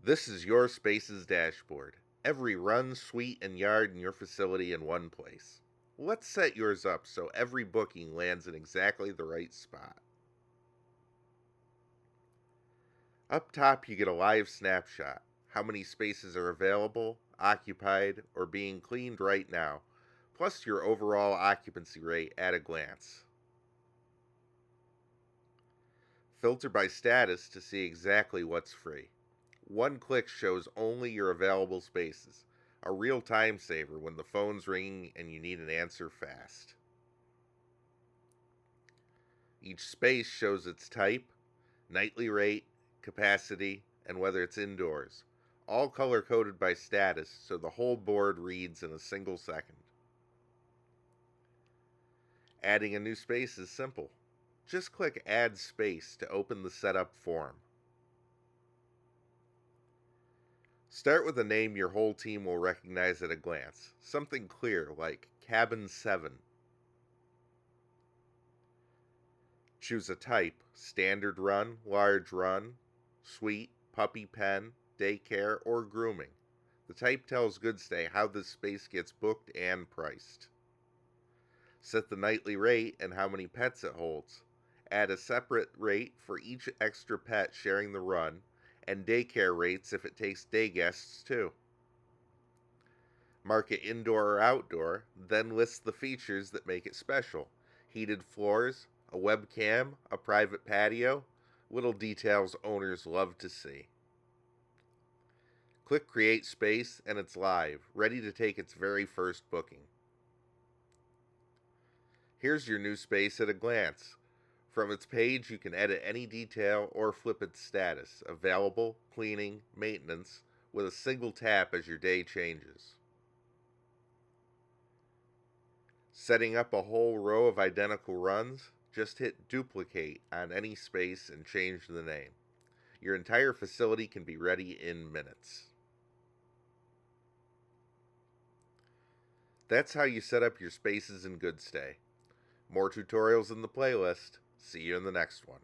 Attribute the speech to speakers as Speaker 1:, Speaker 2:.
Speaker 1: This is your Spaces dashboard. Every run, suite, and yard in your facility in one place. Let's set yours up so every booking lands in exactly the right spot. Up top, you get a live snapshot. How many spaces are available, occupied, or being cleaned right now, plus your overall occupancy rate at a glance. Filter by status to see exactly what's free. One click shows only your available spaces, a real time saver when the phone's ringing and you need an answer fast. Each space shows its type, nightly rate, capacity, and whether it's indoors, all color coded by status so the whole board reads in a single second. Adding a new space is simple. Just click Add Space to open the setup form. Start with a name your whole team will recognize at a glance, something clear like Cabin 7. Choose a type, standard run, large run, suite, puppy pen, daycare, or grooming. The type tells Goodstay how this space gets booked and priced. Set the nightly rate and how many pets it holds. Add a separate rate for each extra pet sharing the run, and daycare rates if it takes day guests too. Mark it indoor or outdoor, then list the features that make it special. Heated floors, a webcam, a private patio, little details owners love to see. Click Create Space and it's live, ready to take its very first booking. Here's your new space at a glance. From its page, you can edit any detail or flip its status, available, cleaning, maintenance, with a single tap as your day changes. Setting up a whole row of identical runs, just hit duplicate on any space and change the name. Your entire facility can be ready in minutes. That's how you set up your spaces in Goodstay. More tutorials in the playlist. See you in the next one.